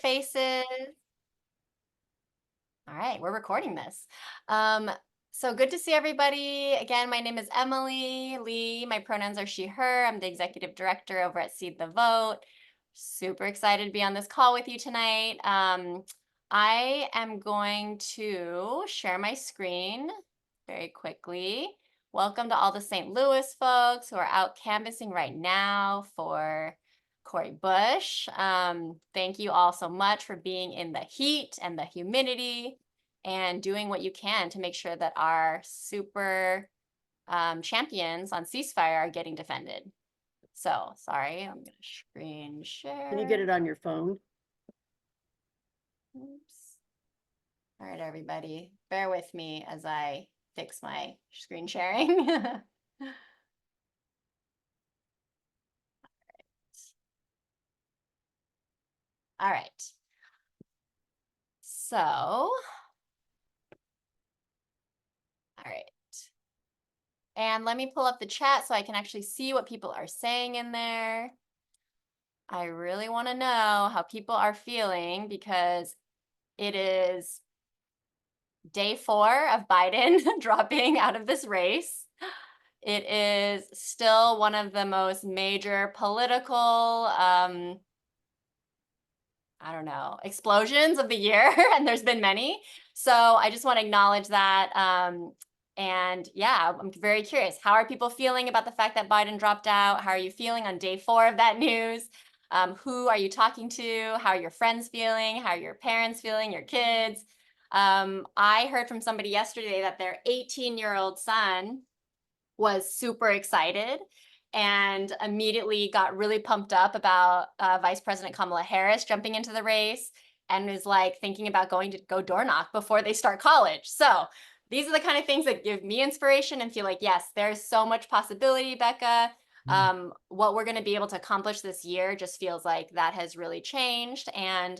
Faces. All right, we're recording this. Um, so good to see everybody. Again, my name is Emily Lee. My pronouns are she, her. I'm the executive director over at Seed the Vote. Super excited to be on this call with you tonight. I am going to share my screen very quickly. Welcome to all the St. Louis folks who are out canvassing right now for Cori Bush. Thank you all so much for being in the heat and the humidity and doing what you can to make sure that our super champions on ceasefire are getting defended. So, sorry, I'm going to screen share. Can you get it on your phone? Oops. All right, everybody, bear with me as I fix my screen sharing. All right. So, all right. And let me pull up the chat so I can actually see what people are saying in there. I really want to know how people are feeling because it is day 4 of Biden dropping out of this race. It is still one of the most major political, I don't know, explosions of the year, and there's been many. So I just want to acknowledge that. And yeah, I'm very curious. How are people feeling about the fact that Biden dropped out? How are you feeling on day 4 of that news? Who are you talking to? How are your friends feeling? How are your parents feeling? Your kids? I heard from somebody yesterday that their 18-year-old son was super excited and immediately got really pumped up about Vice President Kamala Harris jumping into the race and was like thinking about going to go door knock before they start college. So these are the kind of things that give me inspiration and feel like, yes, there's so much possibility, Becca. What we're going to be able to accomplish this year just feels like that has really changed. And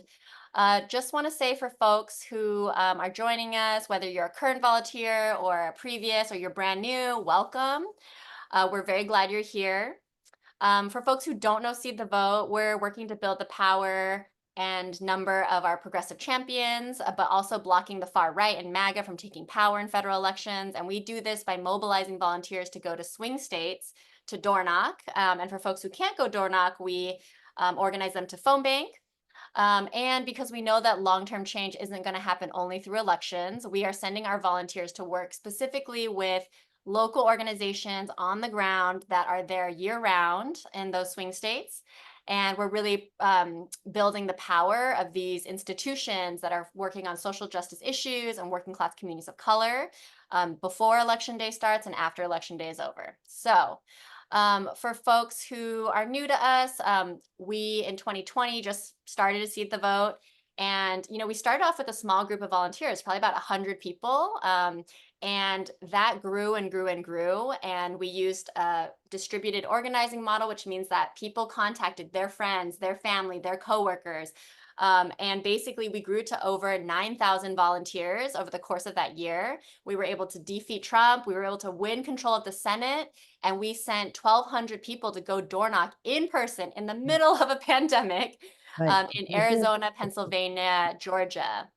just want to say for folks who are joining us, whether you're a current volunteer or a previous or you're brand new, welcome. We're very glad you're here. For folks who don't know Seed the Vote, we're working to build the power and number of our progressive champions, but also blocking the far right and MAGA from taking power in federal elections. And we do this by mobilizing volunteers to go to swing states to door knock. And for folks who can't go door knock, we organize them to phone bank. And because we know that long-term change isn't going to happen only through elections, we are sending our volunteers to work specifically with local organizations on the ground that are there year-round in those swing states. And we're really building the power of these institutions that are working on social justice issues and working class communities of color before Election Day starts and after Election Day is over. So for folks who are new to us, we in 2020 just started to Seed the Vote. And, you know, we started off with a small group of volunteers, probably about 100 people. And that grew and grew and grew. And we used a distributed organizing model, which means that people contacted their friends, their family, their coworkers. And basically, we grew to over 9,000 volunteers over the course of that year. We were able to defeat Trump. We were able to win control of the Senate. And we sent 1,200 people to go door knock in person in the middle of a pandemic in Arizona, Pennsylvania, Georgia.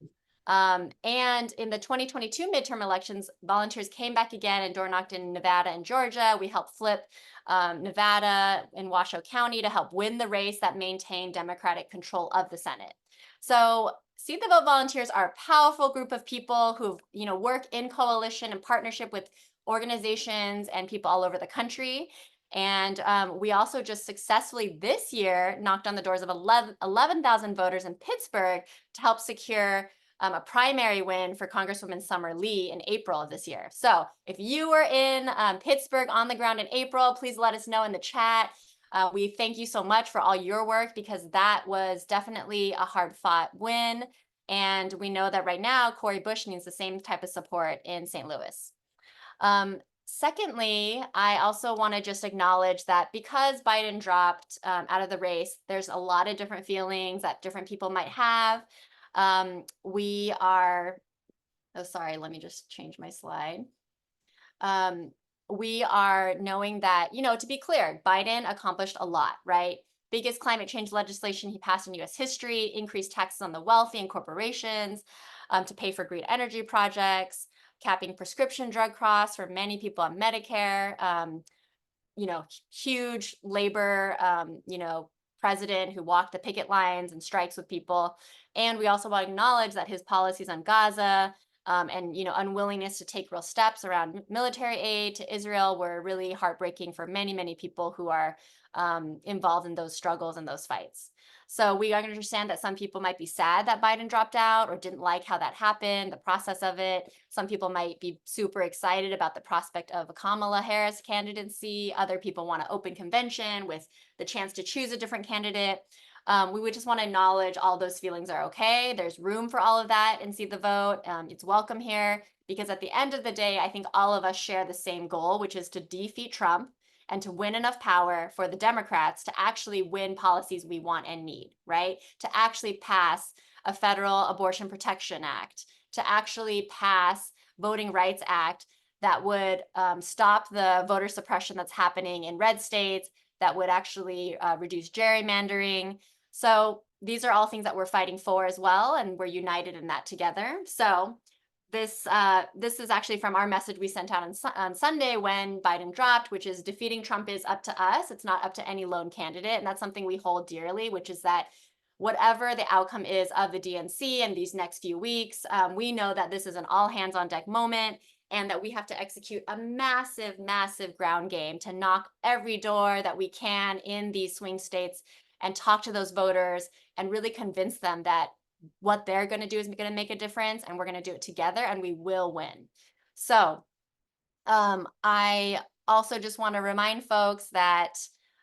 And in the 2022 midterm elections, volunteers came back again and door knocked in Nevada and Georgia. We helped flip Nevada in Washoe County to help win the race that maintained Democratic control of the Senate. So Seed the Vote volunteers are a powerful group of people who, you know, work in coalition and partnership with organizations and people all over the country. And we also just successfully this year knocked on the doors of 11,000 voters in Pittsburgh to help secure a primary win for Congresswoman Summer Lee in April of this year. So if you were in Pittsburgh on the ground in April, please let us know in the chat. We thank you so much for all your work because that was definitely a hard fought win. And we know that right now, Cori Bush needs the same type of support in St. Louis. Secondly, I also want to just acknowledge that because Biden dropped out of the race, there's a lot of different feelings that different people might have. We are, oh, sorry, let me just change my slide. We are knowing that, you know, to be clear, Biden accomplished a lot, right? biggest climate change legislation he passed in US history, increased taxes on the wealthy and corporations to pay for green energy projects, capping prescription drug costs for many people on Medicare. Huge labor, president who walked the picket lines and strikes with people. And we also want to acknowledge that his policies on Gaza and unwillingness to take real steps around military aid to Israel were really heartbreaking for many, many people who are involved in those struggles and those fights. So we understand that some people might be sad that Biden dropped out or didn't like how that happened, the process of it. Some people might be super excited about the prospect of a Kamala Harris candidacy. Other people want to open convention with the chance to choose a different candidate. We would just want to acknowledge all those feelings are okay. There's room for all of that and See the Vote. It's welcome here because at the end of the day, I think all of us share the same goal, which is to defeat Trump and to win enough power for the Democrats to actually win policies we want and need, right? To actually pass a federal abortion protection act, to actually pass Voting Rights Act that would stop the voter suppression that's happening in red states, that would actually reduce gerrymandering. So these are all things that we're fighting for as well, and we're united in that together. So this is actually from our message we sent out on Sunday when Biden dropped, which is defeating Trump is up to us. It's not up to any lone candidate. And that's something we hold dearly, which is that whatever the outcome is of the DNC in these next few weeks, we know that this is an all hands on deck moment and that we have to execute a massive, massive ground game to knock every door that we can in these swing states and talk to those voters and really convince them that what they're going to do is going to make a difference and we're going to do it together and we will win. So I also just want to remind folks that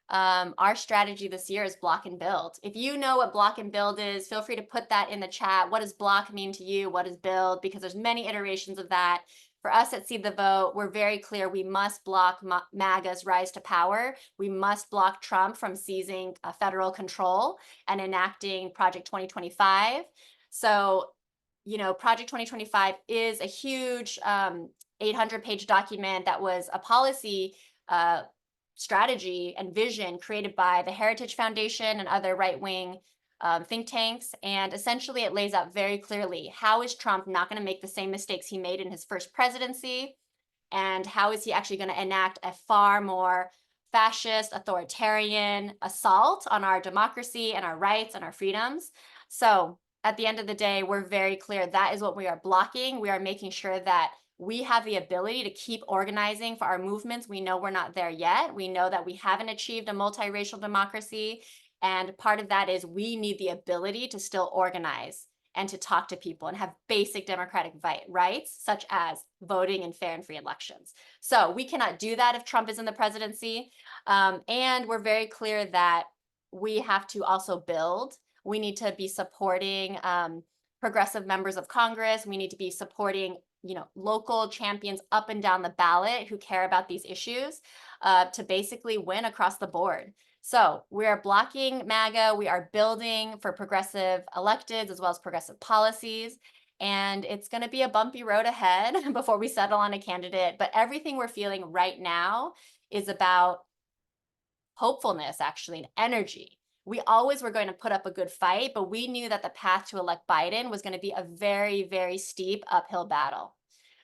our strategy this year is block and build. If you know what block and build is, feel free to put that in the chat. What does block mean to you? What is build? Because there's many iterations of that. For us at See the Vote, we're very clear we must block MAGA's rise to power. We must block Trump from seizing federal control and enacting Project 2025. So, Project 2025 is a huge 800-page document that was a policy strategy and vision created by the Heritage Foundation and other right-wing think tanks. And essentially it lays out very clearly, how is Trump not going to make the same mistakes he made in his first presidency? And how is he actually going to enact a far more fascist, authoritarian assault on our democracy and our rights and our freedoms? So at the end of the day, we're very clear that is what we are blocking. We are making sure that we have the ability to keep organizing for our movements. We know we're not there yet. We know that we haven't achieved a multiracial democracy. And part of that is we need the ability to still organize and to talk to people and have basic democratic rights, such as voting in fair and free elections. So we cannot do that if Trump is in the presidency. And we're very clear that we have to also build. We need to be supporting progressive members of Congress. We need to be supporting local champions up and down the ballot who care about these issues to basically win across the board. So we are blocking MAGA. We are building for progressive electeds as well as progressive policies. And it's going to be a bumpy road ahead before we settle on a candidate. But everything we're feeling right now is about hopefulness, actually, and energy. We always were going to put up a good fight, but we knew that the path to elect Biden was going to be a very, very steep uphill battle.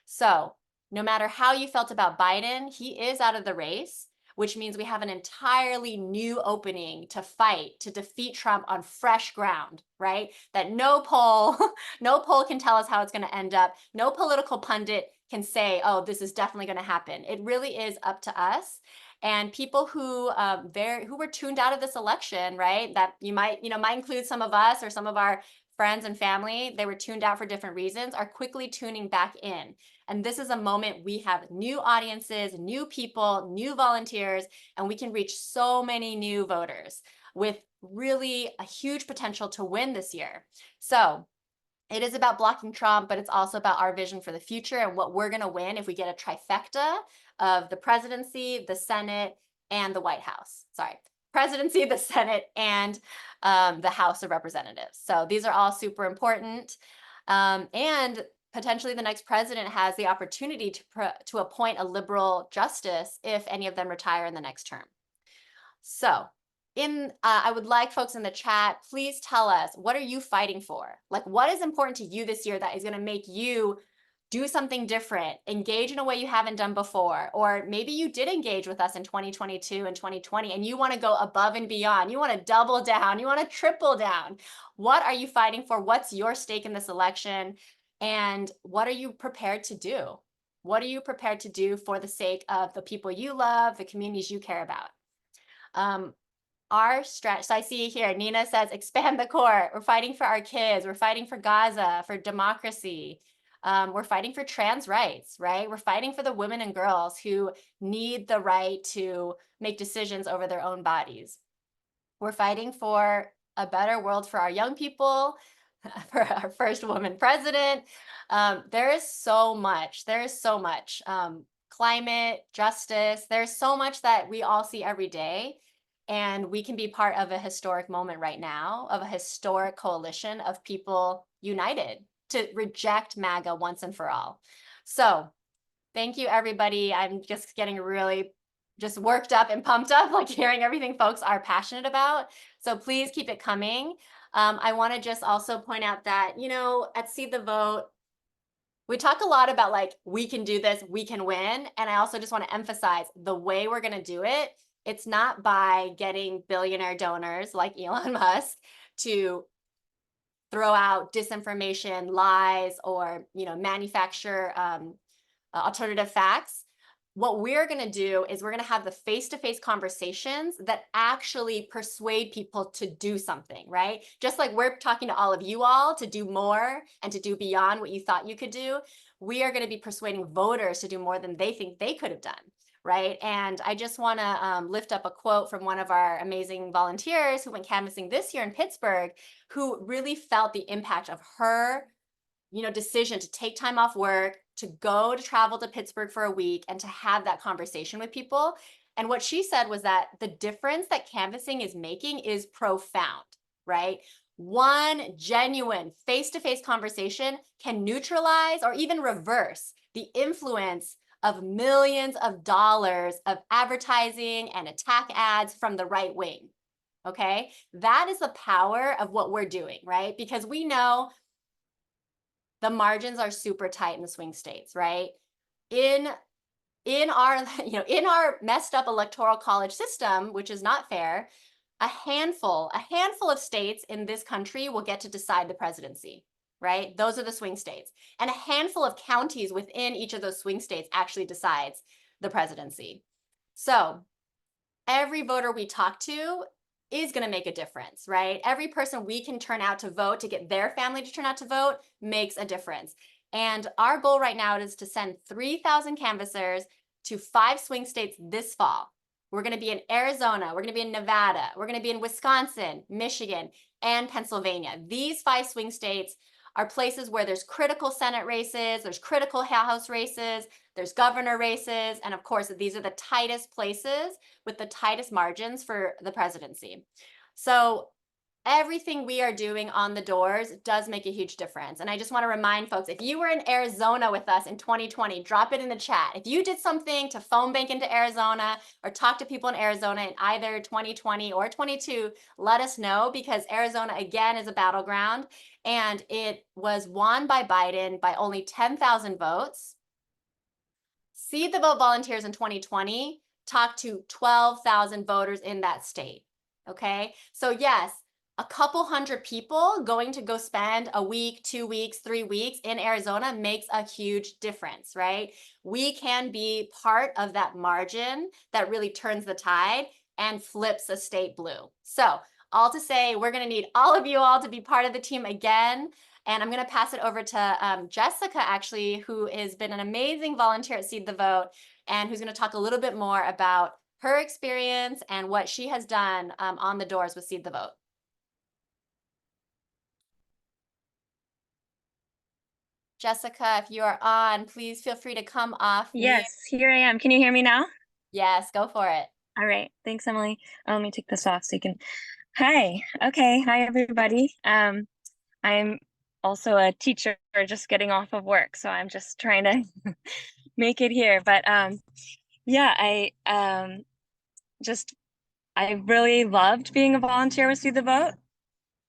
So no matter how you felt about Biden, he is out of the race, which means we have an entirely new opening to fight, to defeat Trump on fresh ground, right? That no poll, no poll can tell us how it's going to end up. No political pundit can say, oh, this is definitely going to happen. It really is up to us. And people who were tuned out of this election, right? That might include some of us or some of our friends and family, they were tuned out for different reasons, are quickly tuning back in. And this is a moment we have new audiences, new people, new volunteers, and we can reach so many new voters with really a huge potential to win this year. So it is about blocking Trump, but it's also about our vision for the future and what we're going to win if we get a trifecta of the presidency, the Senate, and the White House. Sorry, presidency, the Senate, and the House of Representatives. So these are all super important. And potentially the next president has the opportunity to appoint a liberal justice if any of them retire in the next term. So I would like folks in the chat, please tell us, what are you fighting for? Like, what is important to you this year that is going to make you do something different, engage in a way you haven't done before? Or maybe you did engage with us in 2022 and 2020 and you want to go above and beyond. You want to double down, you want to triple down. What are you fighting for? What's your stake in this election? And what are you prepared to do? What are you prepared to do for the sake of the people you love, the communities you care about? Our stretch, so I see here, Nina says, expand the court. We're fighting for our kids. We're fighting for Gaza, for democracy. We're fighting for trans rights, right? We're fighting for the women and girls who need the right to make decisions over their own bodies. We're fighting for a better world for our young people, for our first woman president. There is so much. There is so much. Climate, justice, there's so much that we all see every day. And we can be part of a historic moment right now, of a historic coalition of people united to reject MAGA once and for all. So thank you, everybody. I'm just getting really just worked up and pumped up, like hearing everything folks are passionate about. So please keep it coming. I want to just also point out that, you know, at Seed the Vote, we talk a lot about like, we can do this, we can win. And I also just want to emphasize the way we're going to do it. It's not by getting billionaire donors like Elon Musk to throw out disinformation, lies, or, you know, manufacture alternative facts. What we're going to do is we're going to have the face-to-face conversations that actually persuade people to do something, right? Just like we're talking to all of you all to do more and to do beyond what you thought you could do, we are going to be persuading voters to do more than they think they could have done, right? And I just want to lift up a quote from one of our amazing volunteers who went canvassing this year in Pittsburgh, who really felt the impact of her, you know, decision to take time off work, to go to travel to Pittsburgh for a week and to have that conversation with people. And what she said was that the difference that canvassing is making is profound, right? One genuine face-to-face conversation can neutralize or even reverse the influence of millions of dollars of advertising and attack ads from the right wing. Okay, that is the power of what we're doing, right? Because we know the margins are super tight in the swing states, right? In our, you know, in our messed up electoral college system, which is not fair, a handful of states in this country will get to decide the presidency, right? Those are the swing states. And a handful of counties within each of those swing states actually decides the presidency. So every voter we talk to is going to make a difference, right? Every person we can turn out to vote, to get their family to turn out to vote, makes a difference. And our goal right now is to send 3,000 canvassers to 5 swing states this fall. We're going to be in Arizona, we're going to be in Nevada, we're going to be in Wisconsin, Michigan, and Pennsylvania. These 5 swing states are places where there's critical Senate races, there's critical House races, there's governor races, and of course, these are the tightest places with the tightest margins for the presidency. So everything we are doing on the doors does make a huge difference. And I just want to remind folks, if you were in Arizona with us in 2020, drop it in the chat. If you did something to phone bank into Arizona or talk to people in Arizona in either 2020 or 22, let us know, because Arizona, again, is a battleground. And it was won by Biden by only 10,000 votes. Seed the Vote volunteers in 2020 talked to 12,000 voters in that state. Okay, so yes, a couple hundred people going to go spend a week, 2 weeks, 3 weeks in Arizona makes a huge difference, right? We can be part of that margin that really turns the tide and flips a state blue. So all to say, we're going to need all of you all to be part of the team again. And I'm going to pass it over to Jessica, actually, who has been an amazing volunteer at Seed the Vote and who's going to talk a little bit more about her experience and what she has done on the doors with Seed the Vote. Jessica, if you are on, please feel free to come off mute. Yes, here I am. Can you hear me now? Yes, go for it. All right. Thanks, Emily. Let me take this off so you can. Hi. Okay. Hi, everybody. I'm also a teacher just getting off of work, so I'm just trying to make it here. But yeah, I I really loved being a volunteer with See the Vote.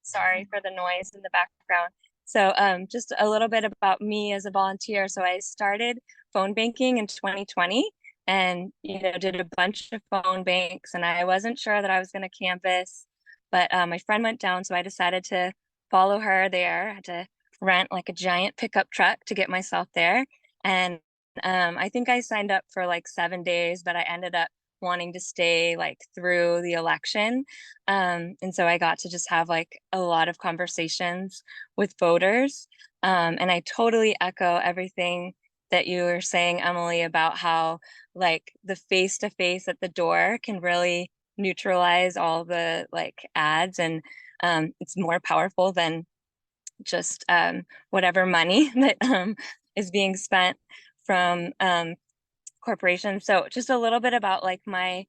Sorry for the noise in the background. So just a little bit about me as a volunteer. So I started phone banking in 2020 and did a bunch of phone banks, and I wasn't sure that I was going to canvas, but my friend went down, so I decided to follow her there. I had to rent like a giant pickup truck to get myself there. And I think I signed up for like 7 days, but I ended up wanting to stay like through the election. And so I got to just have like a lot of conversations with voters. And I totally echo everything that you were saying, Emily, about how like the face to face at the door can really neutralize all the like ads, and it's more powerful than just whatever money that is being spent from corporations. So just a little bit about like my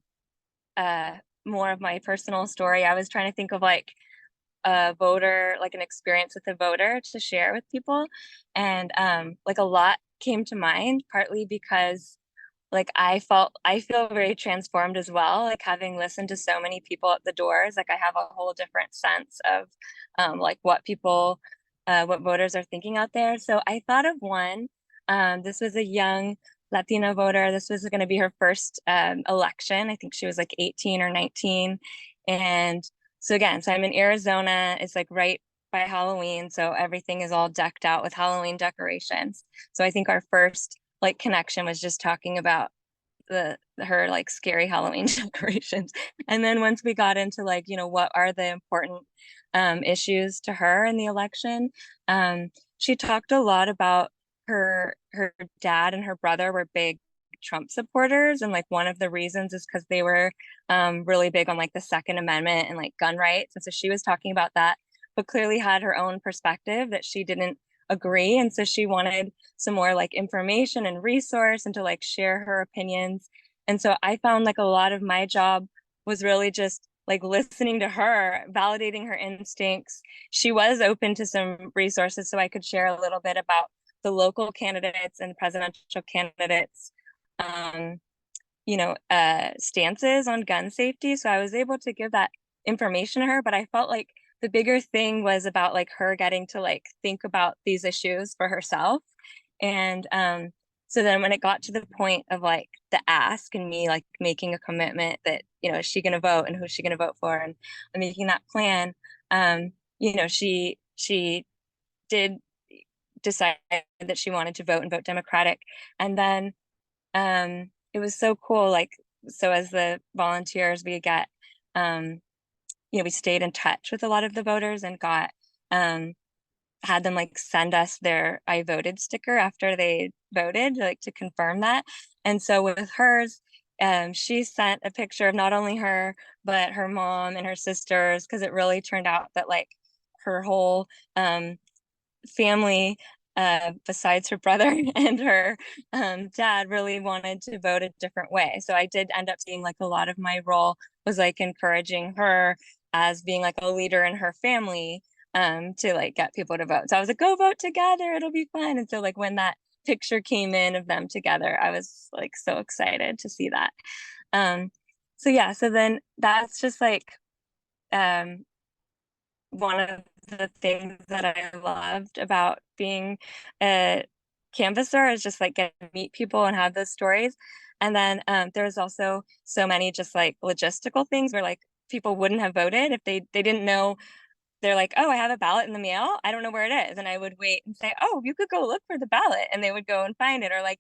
uh more of my personal story. I was trying to think of like a voter, like an experience with a voter to share with people. And like a lot came to mind, partly because like I feel very transformed as well, like having listened to so many people at the doors. Like I have a whole different sense of like what voters are thinking out there. So I thought of one. This was a young Latina voter. This was going to be her first election. I think she was like 18 or 19. And so again, so I'm in Arizona. It's like right by Halloween, so everything is all decked out with Halloween decorations. So I think our first like connection was just talking about the her like scary Halloween decorations. And then once we got into like, what are the important issues to her in the election, she talked a lot about her dad and her brother were big Trump supporters, and like one of the reasons is because they were really big on like the Second Amendment and like gun rights. And so she was talking about that, but clearly had her own perspective that she didn't agree. And so she wanted some more like information and resource and to like share her opinions. And so I found like a lot of my job was really just like listening to her, validating her instincts. She was open to some resources, so I could share a little bit about the local candidates and presidential candidates stances on gun safety. So I was able to give that information to her, but I felt like the bigger thing was about like her getting to like think about these issues for herself. And so then when it got to the point of like the ask and me like making a commitment that, is she going to vote and who's she going to vote for, and making that plan, she did decide that she wanted to vote and vote Democratic. And then it was so cool. Like, so as the volunteers, we stayed in touch with a lot of the voters and got, had them like send us their I voted sticker after they voted, like to confirm that. And so with hers, she sent a picture of not only her, but her mom and her sisters, because it really turned out that like her whole family, besides her brother and her dad, really wanted to vote a different way. So I did end up seeing like a lot of my role was like encouraging her as being like a leader in her family, to like get people to vote. So I was like, go vote together, it'll be fun. And so like when that picture came in of them together, I was like so excited to see that. So yeah, so then that's just like um one of the things that I loved about being a canvasser is just like get to meet people and have those stories. And then there was also so many just like logistical things where like people wouldn't have voted if they didn't know. They're like, oh, I have a ballot in the mail, I don't know where it is. And I would wait and say, oh, you could go look for the ballot, and they would go and find it. Or like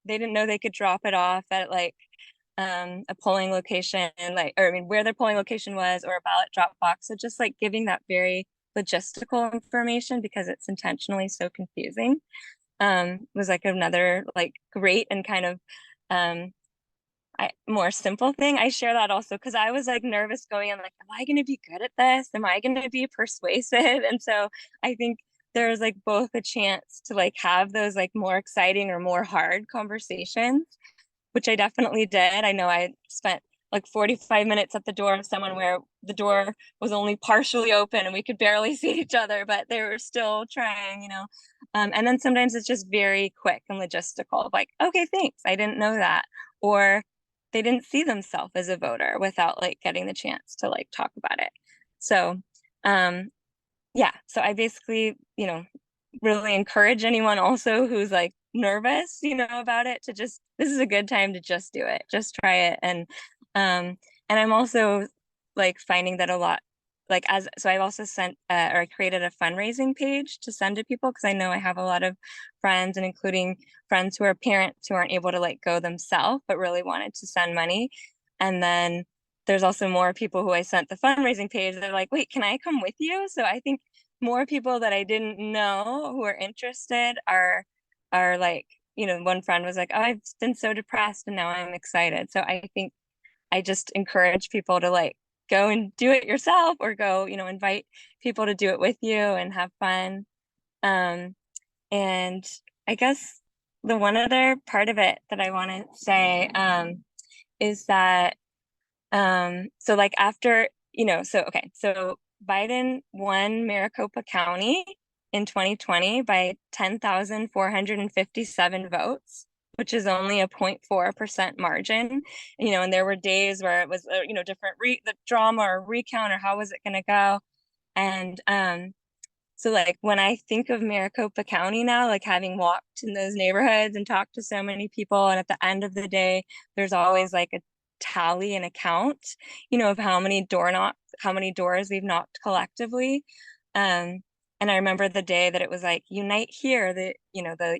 they didn't know they could drop it off at like a polling location, like, or I mean where their polling location was, or a ballot drop box. So just like giving that very logistical information, because it's intentionally so confusing, was like another like great and kind of um more simple thing. I share that also because I was like nervous going in, like, am I going to be good at this? Am I going to be persuasive? And so I think there's like both a chance to like have those like more exciting or more hard conversations, which I definitely did. I know I spent like 45 minutes at the door of someone where the door was only partially open and we could barely see each other, but they were still trying. And then sometimes it's just very quick and logistical, like, okay, thanks, I didn't know that. Or they didn't see themselves as a voter without like getting the chance to like talk about it. So um yeah, so I basically, really encourage anyone also who's like nervous, about it to just, this is a good time to just do it, just try it. And I'm also like finding that a lot, like so I've also sent or I created a fundraising page to send to people because I know I have a lot of friends, and including friends who are parents who aren't able to like go themselves but really wanted to send money. And then there's also more people who I sent the fundraising page. They're like, wait, can I come with you? So I think more people that I didn't know who are interested are like, one friend was like, oh, I've been so depressed and now I'm excited. So I think I just encourage people to like go and do it yourself, or go, invite people to do it with you and have fun. Um, and I guess the one other part of it that I want to say is that so like after, so okay, so Biden won Maricopa County in 2020 by 10,457 votes, which is only a 0.4% margin. And there were days where it was, different the drama or recount or how was it going to go. And so like when I think of Maricopa County now, like having walked in those neighborhoods and talked to so many people, and at the end of the day, there's always like a tally and a count, of how many doors we've knocked collectively. Um, and I remember the day that it was like Unite Here, the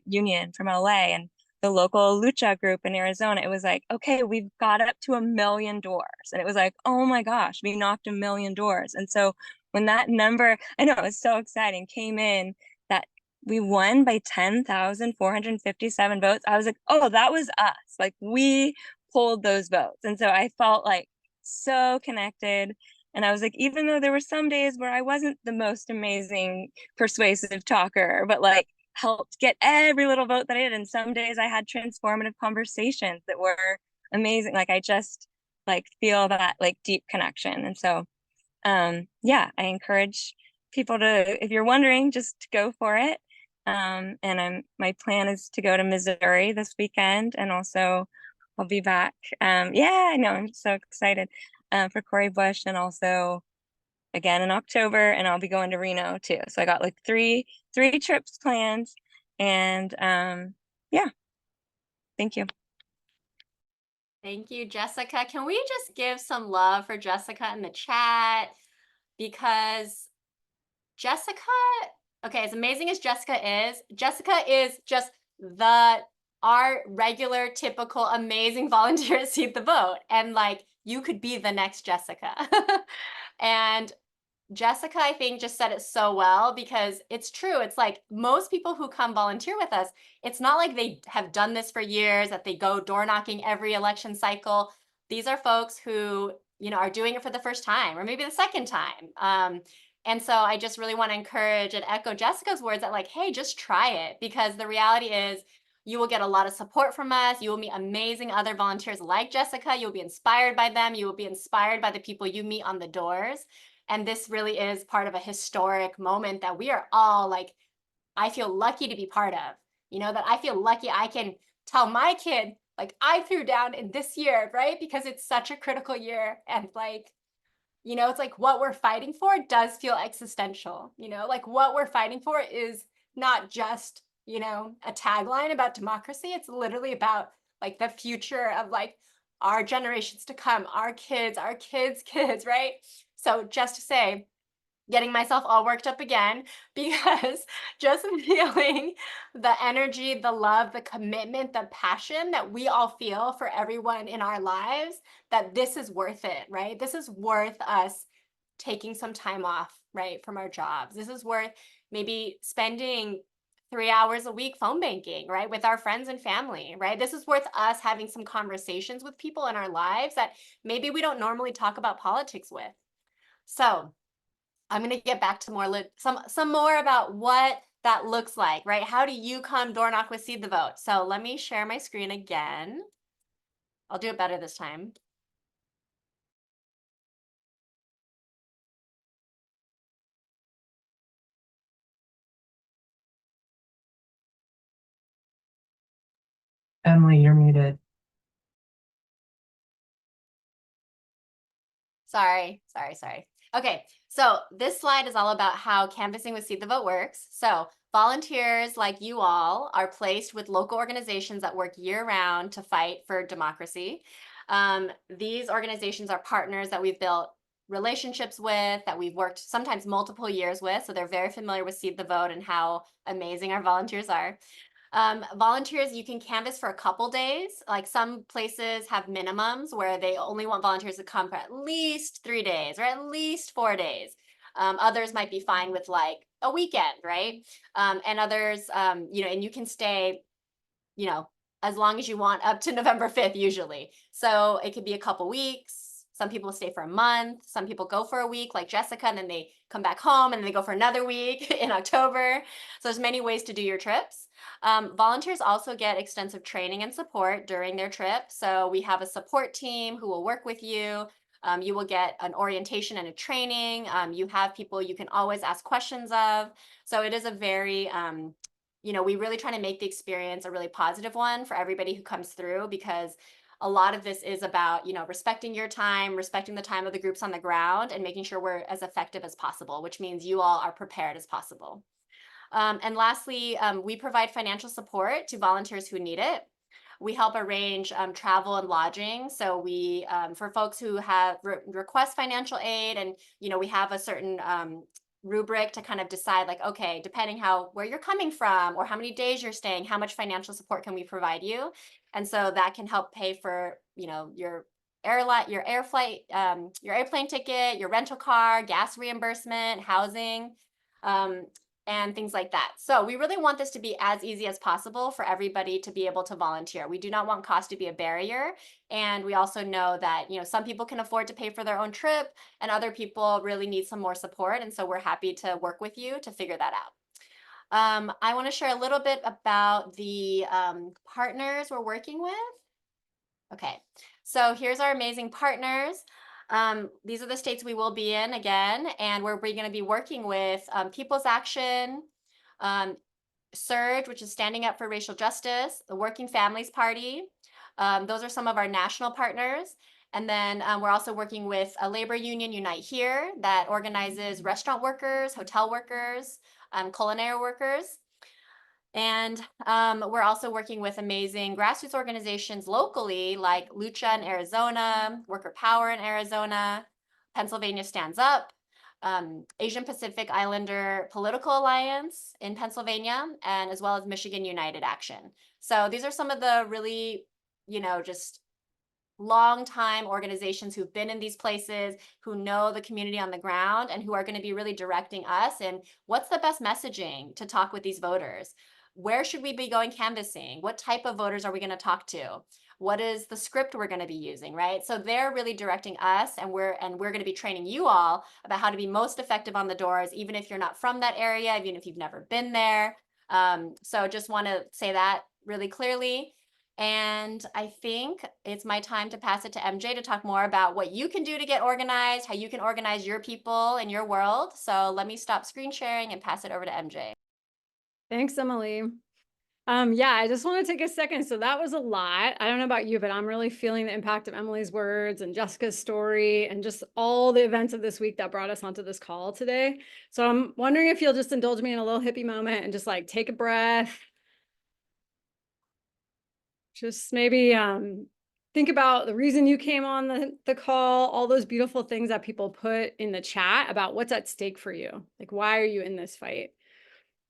union from LA and the local lucha group in Arizona. It was like, okay, we've got up to 1 million doors. And it was like, oh my gosh, we knocked 1 million doors. And so when that number, I know it was so exciting, came in that we won by 10,457 votes, I was like, oh, that was us. Like we pulled those votes. And so I felt like so connected. And I was like, even though there were some days where I wasn't the most amazing persuasive talker, but like helped get every little vote that I did. And some days I had transformative conversations that were amazing. Like I just like feel that like deep connection. And so yeah, I encourage people to, if you're wondering, just go for it. And my plan is to go to Missouri this weekend, and also I'll be back. Yeah, I know, I'm so excited for Corey Bush, and also again in October, and I'll be going to Reno too. So I got like three trips planned, and yeah, thank you. Thank you, Jessica. Can we just give some love for Jessica in the chat? Because Jessica, okay, as amazing as Jessica is just our regular, typical, amazing volunteer at Seed the Vote. And like, you could be the next Jessica. And Jessica, I think, just said it so well, because it's true. It's like most people who come volunteer with us, it's not like they have done this for years, that they go door knocking every election cycle. These are folks who, are doing it for the first time or maybe the second time. And so I just really want to encourage and echo Jessica's words that like, hey, just try it, because the reality is you will get a lot of support from us. You will meet amazing other volunteers like Jessica. You'll be inspired by them. You will be inspired by the people you meet on the doors. And this really is part of a historic moment that we are all like, I feel lucky to be part of, that I feel lucky I can tell my kid, like, I threw down in this year, right? Because it's such a critical year. And like, it's like what we're fighting for does feel existential, like what we're fighting for is not just, a tagline about democracy. It's literally about like the future of like our generations to come, our kids, right? So just to say, getting myself all worked up again, because just feeling the energy, the love, the commitment, the passion that we all feel for everyone in our lives, that this is worth it, right? This is worth us taking some time off, right, from our jobs. This is worth maybe spending 3 hours a week phone banking, right, with our friends and family, right? This is worth us having some conversations with people in our lives that maybe we don't normally talk about politics with. So I'm going to get back to some more about what that looks like, right? How do you come door knock with Seed the Vote? So let me share my screen again. I'll do it better this time. Emily, you're muted. Sorry. Okay, so this slide is all about how canvassing with Seed the Vote works. So volunteers like you all are placed with local organizations that work year-round to fight for democracy. These organizations are partners that we've built relationships with, that we've worked sometimes multiple years with, so they're very familiar with Seed the Vote and how amazing our volunteers are. Volunteers, you can canvass for a couple days. Like some places have minimums where they only want volunteers to come for at least 3 days or at least 4 days. Others might be fine with like a weekend, right? And others, and you can stay, as long as you want up to November 5th usually. So it could be a couple weeks. Some people stay for a month. Some people go for a week like Jessica, and then they come back home and then they go for another week in October. So there's many ways to do your trips. Volunteers also get extensive training and support during their trip. So we have a support team who will work with you. You will get an orientation and a training. You have people you can always ask questions of. So it is a very, we really try to make the experience a really positive one for everybody who comes through, because a lot of this is about, respecting your time, respecting the time of the groups on the ground, and making sure we're as effective as possible, which means you all are prepared as possible. And lastly, we provide financial support to volunteers who need it. We help arrange travel and lodging. So we, for folks who have request financial aid, and we have a certain rubric to kind of decide, like, okay, depending where you're coming from or how many days you're staying, how much financial support can we provide you? And so that can help pay for your air flight, your airplane ticket, your rental car, gas reimbursement, housing. And things like that. So we really want this to be as easy as possible for everybody to be able to volunteer. We do not want cost to be a barrier. And we also know that, some people can afford to pay for their own trip and other people really need some more support. And so we're happy to work with you to figure that out. I want to share a little bit about the partners we're working with. Okay, so here's our amazing partners. These are the states we will be in again, and we're going to be working with People's Action, SURGE, which is Standing Up for Racial Justice, the Working Families Party. Those are some of our national partners. And then we're also working with a labor union, Unite Here, that organizes restaurant workers, hotel workers, culinary workers. And we're also working with amazing grassroots organizations locally, like Lucha in Arizona, Worker Power in Arizona, Pennsylvania Stands Up, Asian Pacific Islander Political Alliance in Pennsylvania, and as well as Michigan United Action. So these are some of the really, just long-time organizations who've been in these places, who know the community on the ground, and who are going to be really directing us in what's the best messaging to talk with these voters. Where should we be going canvassing? What type of voters are we going to talk to? What is the script we're going to be using, right? So they're really directing us, and we're going to be training you all about how to be most effective on the doors, even if you're not from that area, even if you've never been there. So just want to say that really clearly. And I think it's my time to pass it to MJ to talk more about what you can do to get organized, how you can organize your people in your world. So let me stop screen sharing and pass it over to MJ. Thanks, Emily. Yeah, I just want to take a second. So that was a lot. I don't know about you, but I'm really feeling the impact of Emily's words and Jessica's story and just all the events of this week that brought us onto this call today. So I'm wondering if you'll just indulge me in a little hippie moment and just like take a breath. Just maybe think about the reason you came on the call, all those beautiful things that people put in the chat about what's at stake for you. Like, why are you in this fight?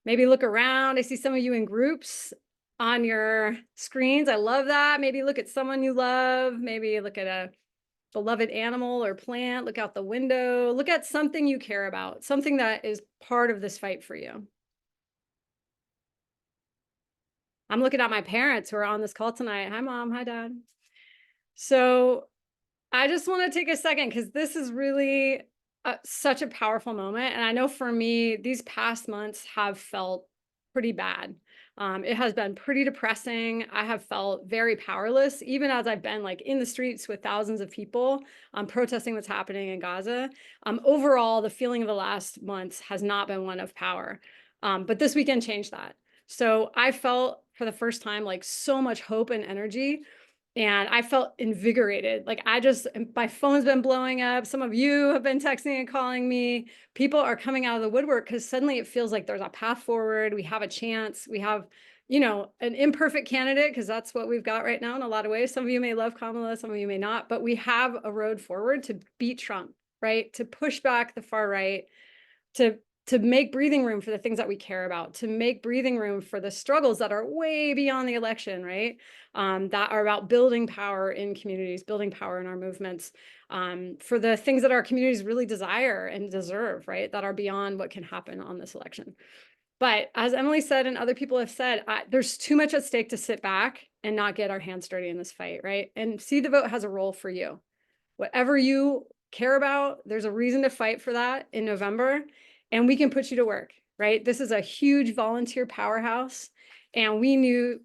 Maybe look around. I see some of you in groups on your screens. I love that. Maybe look at someone you love. Maybe look at a beloved animal or plant. Look out the window. Look at something you care about, something that is part of this fight for you. I'm looking at my parents who are on this call tonight. Hi, Mom. Hi, Dad. So I just want to take a second because this is really such a powerful moment. And I know for me, these past months have felt pretty bad. It has been pretty depressing. I have felt very powerless, even as I've been like in the streets with thousands of people protesting what's happening in Gaza. Overall, the feeling of the last months has not been one of power. But this weekend changed that. So I felt for the first time like so much hope and energy. And I felt invigorated. Like my phone's been blowing up. Some of you have been texting and calling me. People are coming out of the woodwork because suddenly it feels like there's a path forward. We have a chance. We have, an imperfect candidate, because that's what we've got right now in a lot of ways. Some of you may love Kamala, some of you may not, but we have a road forward to beat Trump, right? To push back the far right, to make breathing room for the things that we care about, to make breathing room for the struggles that are way beyond the election, right? That are about building power in communities, building power in our movements, for the things that our communities really desire and deserve, right? That are beyond what can happen on this election. But as Emily said, and other people have said, there's too much at stake to sit back and not get our hands dirty in this fight, right? And See the Vote has a role for you. Whatever you care about, there's a reason to fight for that in November, and we can put you to work, right? This is a huge volunteer powerhouse. And we knew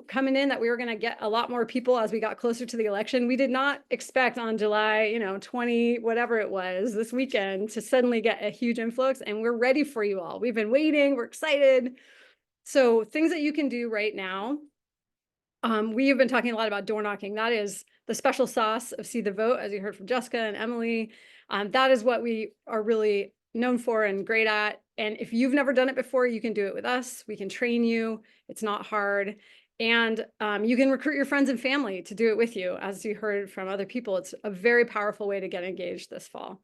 coming in that we were going to get a lot more people as we got closer to the election. We did not expect on July, 20, whatever it was, this weekend, to suddenly get a huge influx. And we're ready for you all. We've been waiting. We're excited. So things that you can do right now. We have been talking a lot about door knocking. That is the special sauce of See the Vote, as you heard from Jessica and Emily. That is what we are really known for and great at. And if you've never done it before, you can do it with us. We can train you. It's not hard. And you can recruit your friends and family to do it with you. As you heard from other people, it's a very powerful way to get engaged this fall.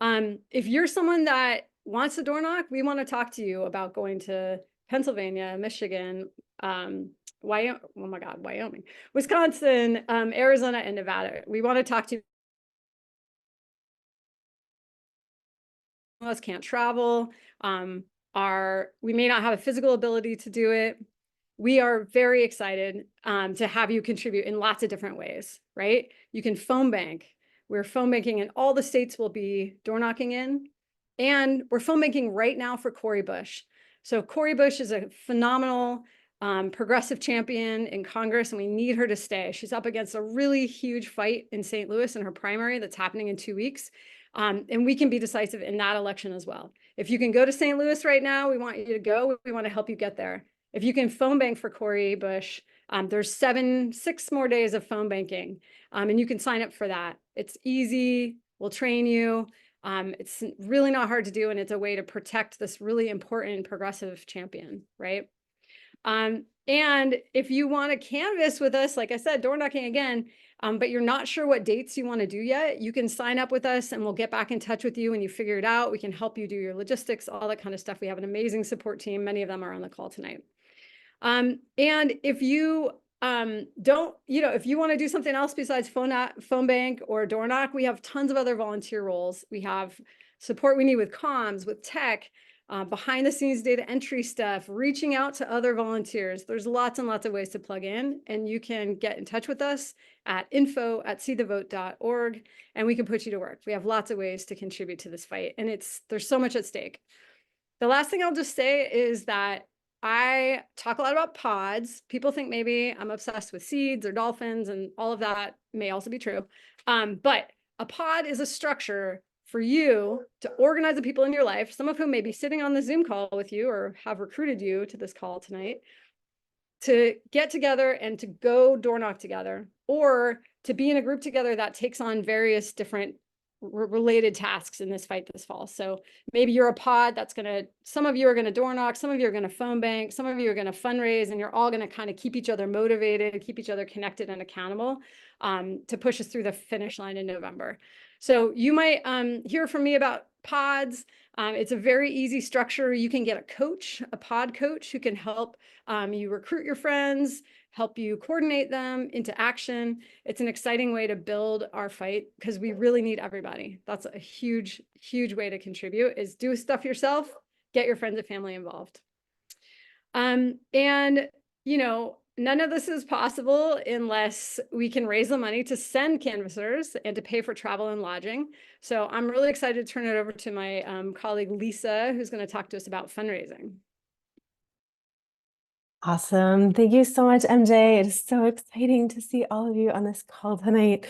If you're someone that wants to door knock, we want to talk to you about going to Pennsylvania, Michigan, Wyoming, Wisconsin, Arizona, and Nevada. We want to talk to you. Some of us can't travel. We may not have a physical ability to do it. We are very excited to have you contribute in lots of different ways, right? You can phone bank. We're phone banking in all the states we'll be door knocking in. And we're phone banking right now for Cori Bush. So Cori Bush is a phenomenal progressive champion in Congress, and we need her to stay. She's up against a really huge fight in St. Louis in her primary that's happening in 2 weeks. And we can be decisive in that election as well. If you can go to St. Louis right now, we want you to go. We want to help you get there. If you can phone bank for Cori Bush, there's 6 more days of phone banking, and you can sign up for that. It's easy. We'll train you. It's really not hard to do, and it's a way to protect this really important progressive champion, right? And if you want to canvas with us, like I said, door knocking again, but you're not sure what dates you want to do yet, you can sign up with us and we'll get back in touch with you when you figure it out. We can help you do your logistics, all that kind of stuff. We have an amazing support team. Many of them are on the call tonight. And if you if you want to do something else besides phone bank or door knock, we have tons of other volunteer roles. We have support we need with comms, with tech, behind the scenes data entry stuff, reaching out to other volunteers. There's lots and lots of ways to plug in, and you can get in touch with us at info@seethevote.org, and we can put you to work. We have lots of ways to contribute to this fight, and there's so much at stake. The last thing I'll just say is that I talk a lot about pods. People think maybe I'm obsessed with seeds or dolphins, and all of that may also be true. But a pod is a structure for you to organize the people in your life, some of whom may be sitting on the Zoom call with you or have recruited you to this call tonight, to get together and to go door knock together, or to be in a group together that takes on various different related tasks in this fight this fall. So maybe you're a pod some of you are going to door knock, some of you are going to phone bank, some of you are going to fundraise, and you're all going to kind of keep each other motivated, keep each other connected and accountable to push us through the finish line in November. So you might hear from me about pods. It's a very easy structure. You can get a coach, a pod coach, who can help you recruit your friends, help you coordinate them into action. It's an exciting way to build our fight because we really need everybody. That's a huge, huge way to contribute, is do stuff yourself, get your friends and family involved. None of this is possible unless we can raise the money to send canvassers and to pay for travel and lodging. So I'm really excited to turn it over to my colleague, Lisa, who's going to talk to us about fundraising. Awesome. Thank you so much, MJ. It is so exciting to see all of you on this call tonight.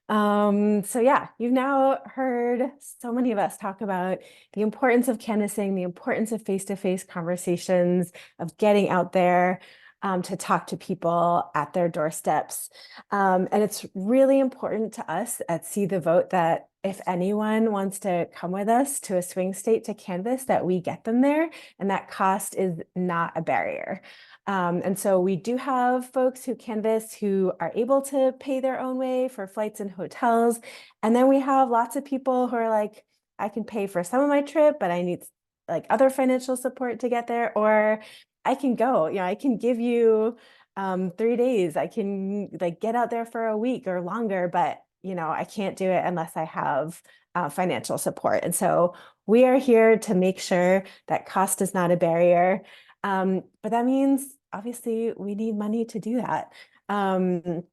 So yeah, you've now heard so many of us talk about the importance of canvassing, the importance of face-to-face conversations, of getting out there. to talk to people at their doorsteps. And it's really important to us at See the Vote that if anyone wants to come with us to a swing state to canvass, that we get them there, and that cost is not a barrier. And so we do have folks who canvass who are able to pay their own way for flights and hotels. And then we have lots of people who are like, I can pay for some of my trip, but I need like other financial support to get there, or I can go, I can give you 3 days. I can like get out there for a week or longer, but I can't do it unless I have financial support. And so we are here to make sure that cost is not a barrier. But that means obviously we need money to do that. And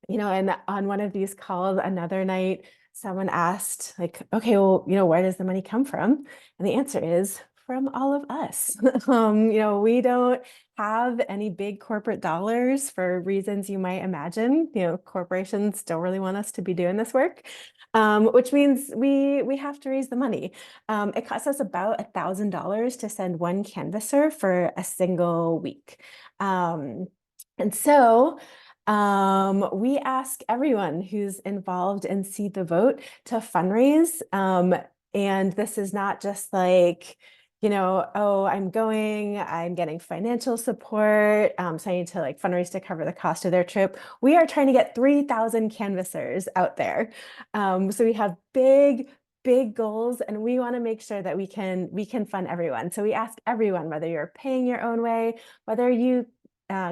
on one of these calls another night, someone asked like, okay, well, where does the money come from? And the answer is from all of us. We don't have any big corporate dollars for reasons you might imagine. Corporations don't really want us to be doing this work, which means we have to raise the money. It costs us about $1,000 to send one canvasser for a single week. And so we ask everyone who's involved in See the Vote to fundraise. And this is not just like, oh, I'm getting financial support. So I need to like fundraise to cover the cost of their trip. We are trying to get 3,000 canvassers out there. So we have big goals, and we want to make sure that we can fund everyone. So we ask everyone, whether you're paying your own way, whether you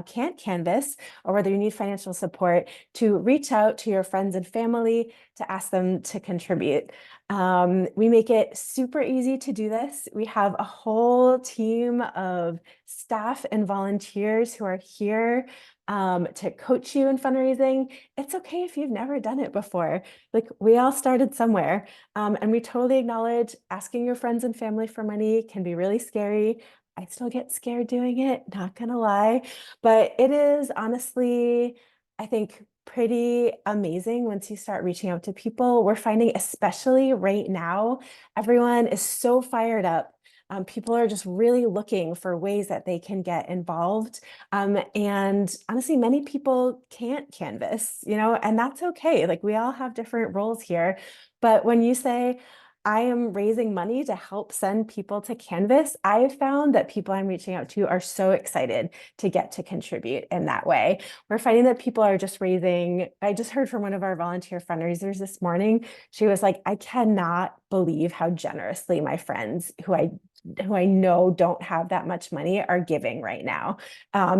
can't canvass, or whether you need financial support, to reach out to your friends and family to ask them to contribute. We make it super easy to do this. We have a whole team of staff and volunteers who are here to coach you in fundraising. It's okay if you've never done it before. Like, we all started somewhere, and we totally acknowledge asking your friends and family for money can be really scary. I still get scared doing it, not gonna lie, but it is honestly, I think, pretty amazing once you start reaching out to people. We're finding, especially right now, everyone is so fired up. People are just really looking for ways that they can get involved. And honestly, many people can't canvass, and that's okay. Like, we all have different roles here. But when you say, I am raising money to help send people to canvass, I have found that people I'm reaching out to are so excited to get to contribute in that way. We're finding that people are just I just heard from one of our volunteer fundraisers this morning. She was like, I cannot believe how generously my friends who I know don't have that much money are giving right now,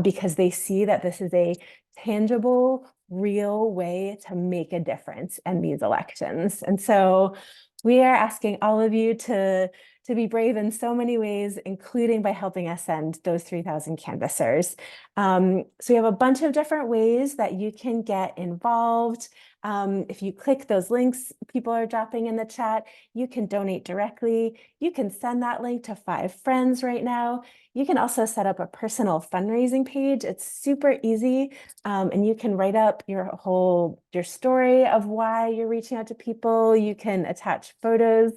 because they see that this is a tangible, real way to make a difference in these elections. And so we are asking all of you to be brave in so many ways, including by helping us send those 3,000 canvassers. So we have a bunch of different ways that you can get involved. If you click those links people are dropping in the chat, you can donate directly. You can send that link to 5 friends right now. You can also set up a personal fundraising page. It's super easy. And you can write up your story of why you're reaching out to people. You can attach photos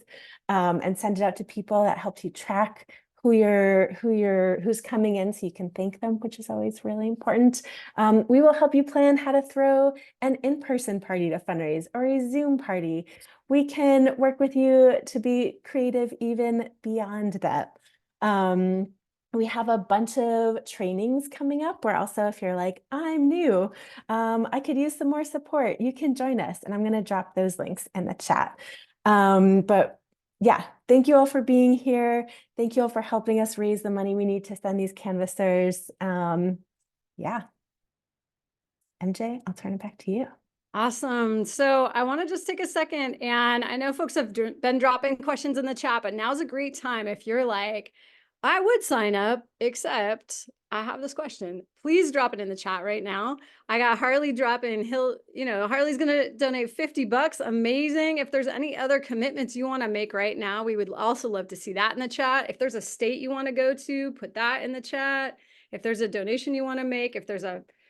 and send it out to people. That helps you track who's coming in, so you can thank them, which is always really important. We will help you plan how to throw an in-person party to fundraise, or a Zoom party. We can work with you to be creative even beyond that. We have a bunch of trainings coming up where also, if you're like, I'm new, I could use some more support, you can join us. And I'm going to drop those links in the chat. But yeah, thank you all for being here. Thank you all for helping us raise the money we need to send these canvassers. Yeah. MJ, I'll turn it back to you. Awesome. So I want to just take a second, and I know folks have been dropping questions in the chat, but now's a great time. If you're like, I would sign up, except I have this question, please drop it in the chat right now. I got Harley dropping, Harley's going to donate $50. Amazing. If there's any other commitments you want to make right now, we would also love to see that in the chat. If there's a state you want to go to, put that in the chat. If there's a donation you want to make, if there's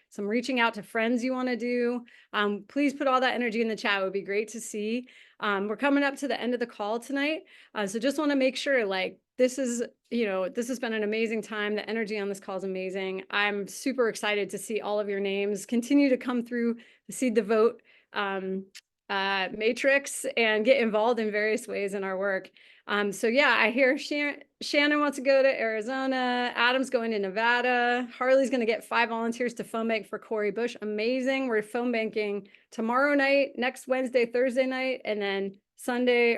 some reaching out to friends you want to do, please put all that energy in the chat. It would be great to see. We're coming up to the end of the call tonight. So just want to make sure, like, this is, this has been an amazing time. The energy on this call is amazing. I'm super excited to see all of your names continue to come through the Seed the Vote matrix and get involved in various ways in our work. So yeah, I hear Shannon wants to go to Arizona. Adam's going to Nevada. Harley's going to get 5 volunteers to phone bank for Cori Bush. Amazing. We're phone banking tomorrow night, next Wednesday, Thursday night, and then Sunday,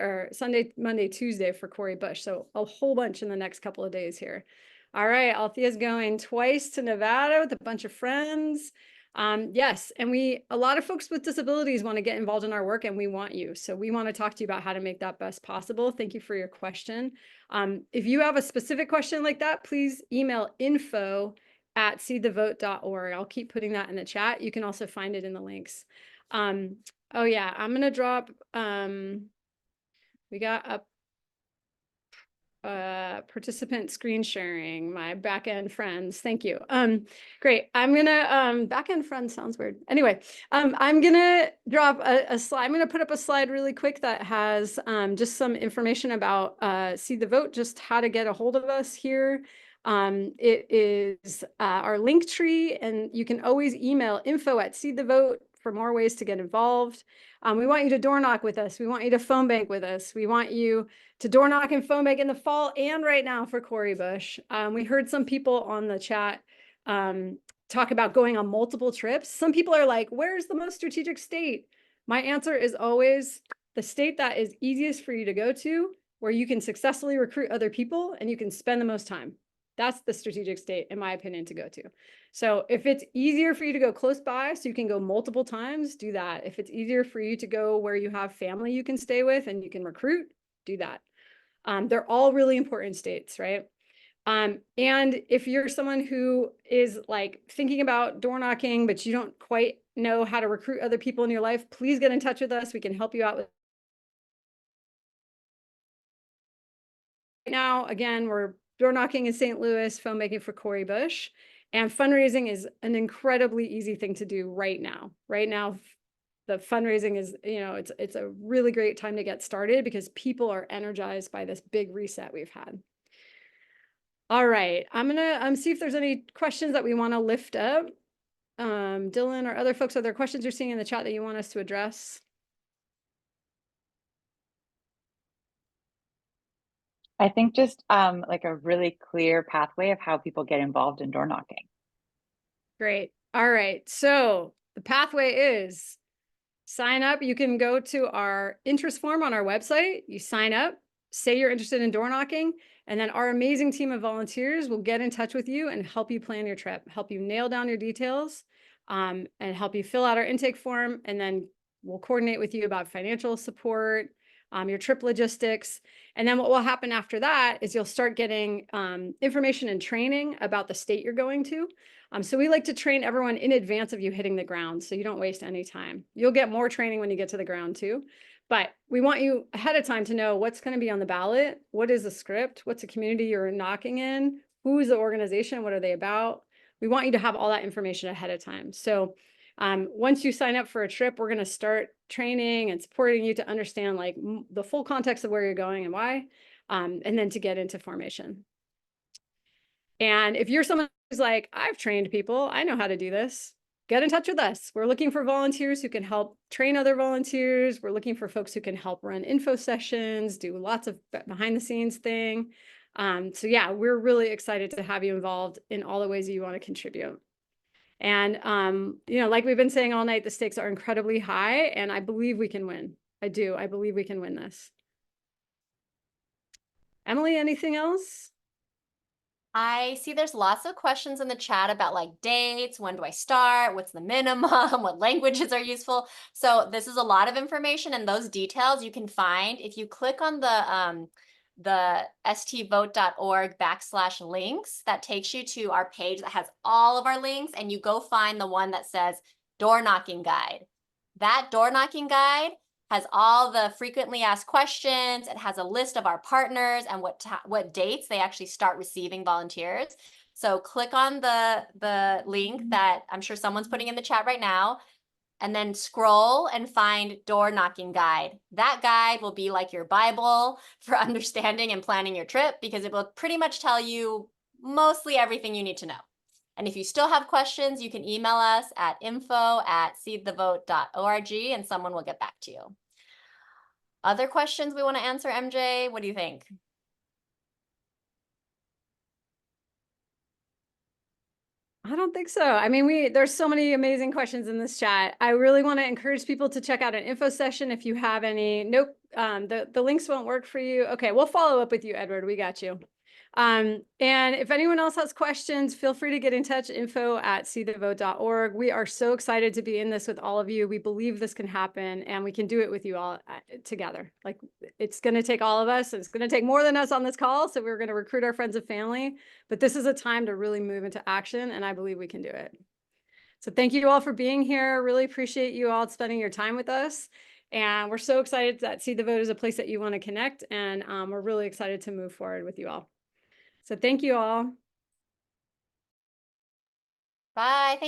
Monday, Tuesday for Cori Bush. So a whole bunch in the next couple of days here. All right, Althea's going twice to Nevada with a bunch of friends. Yes, and a lot of folks with disabilities want to get involved in our work, and we want you. So we want to talk to you about how to make that best possible. Thank you for your question. If you have a specific question like that, please email info@seedthevote.org. I'll keep putting that in the chat. You can also find it in the links. Oh yeah, I'm gonna drop, we got a participant screen sharing, my back-end friends. Thank you. Great. I'm gonna back-end friend sounds weird. Anyway, I'm gonna drop a slide. I'm gonna put up a slide really quick that has just some information about Seed the Vote, just how to get a hold of us here. It is our link tree, and you can always email info@seedthevote for more ways to get involved. We want you to door knock with us. We want you to phone bank with us. We want you to door knock and phone bank in the fall and right now for Cori Bush. We heard some people on the chat talk about going on multiple trips. Some people are like, where's the most strategic state? My answer is always the state that is easiest for you to go to, where you can successfully recruit other people and you can spend the most time. That's the strategic state, in my opinion, to go to. So if it's easier for you to go close by so you can go multiple times, do that. If it's easier for you to go where you have family you can stay with and you can recruit, do that. They're all really important states, right? And if you're someone who is like thinking about door knocking, but you don't quite know how to recruit other people in your life, please get in touch with us. We can help you out with. Right now, again, we're door knocking in St. Louis, phone banking for Cori Bush, and fundraising is an incredibly easy thing to do right now. Right now, the fundraising is, it's a really great time to get started because people are energized by this big reset we've had. All right, I'm gonna see if there's any questions that we want to lift up. Dylan or other folks, are there questions you're seeing in the chat that you want us to address? I think just like a really clear pathway of how people get involved in door knocking. Great. All right. So the pathway is sign up. You can go to our interest form on our website. You sign up, say you're interested in door knocking, and then our amazing team of volunteers will get in touch with you and help you plan your trip, help you nail down your details, and help you fill out our intake form. And then we'll coordinate with you about financial support, your trip logistics. And then what will happen after that is you'll start getting information and training about the state you're going to. So we like to train everyone in advance of you hitting the ground so you don't waste any time. You'll get more training when you get to the ground too. But we want you ahead of time to know what's going to be on the ballot, what is the script, what's the community you're knocking in, who is the organization, what are they about. We want you to have all that information ahead of time. So once you sign up for a trip, we're going to start training and supporting you to understand like the full context of where you're going and why, and then to get into formation. And if you're someone who's like, I've trained people, I know how to do this, get in touch with us. We're looking for volunteers who can help train other volunteers. We're looking for folks who can help run info sessions, do lots of behind the scenes thing. So yeah, we're really excited to have you involved in all the ways that you want to contribute. And, like we've been saying all night, the stakes are incredibly high and I believe we can win. I believe we can win this. Emily, anything else? I see there's lots of questions in the chat about like dates, when do I start, what's the minimum, what languages are useful. So this is a lot of information, and those details you can find if you click on the stvote.org/links. That takes you to our page that has all of our links, and you go find the one that says door knocking guide. That door knocking guide has all the frequently asked questions. It has a list of our partners and what dates they actually start receiving volunteers. So click on the link that I'm sure someone's putting in the chat right now. and then scroll and find door knocking guide. That guide will be like your Bible for understanding and planning your trip, because it will pretty much tell you mostly everything you need to know. And if you still have questions, you can email us at info@seedthevote.org and someone will get back to you. Other questions we want to answer, MJ? What do you think? I don't think so. I mean, there's so many amazing questions in this chat. I really want to encourage people to check out an info session if you have any. Nope, the links won't work for you. Okay, we'll follow up with you, Edward. We got you. And if anyone else has questions, feel free to get in touch, info@seedthevote.org. We are so excited to be in this with all of you. We believe this can happen and we can do it with you all together. Like, it's going to take all of us. It's going to take more than us on this call. So we're going to recruit our friends and family, but this is a time to really move into action. And I believe we can do it. So thank you all for being here. Really appreciate you all spending your time with us. And we're so excited that Seed the Vote is a place that you want to connect. And we're really excited to move forward with you all. So thank you all. Bye.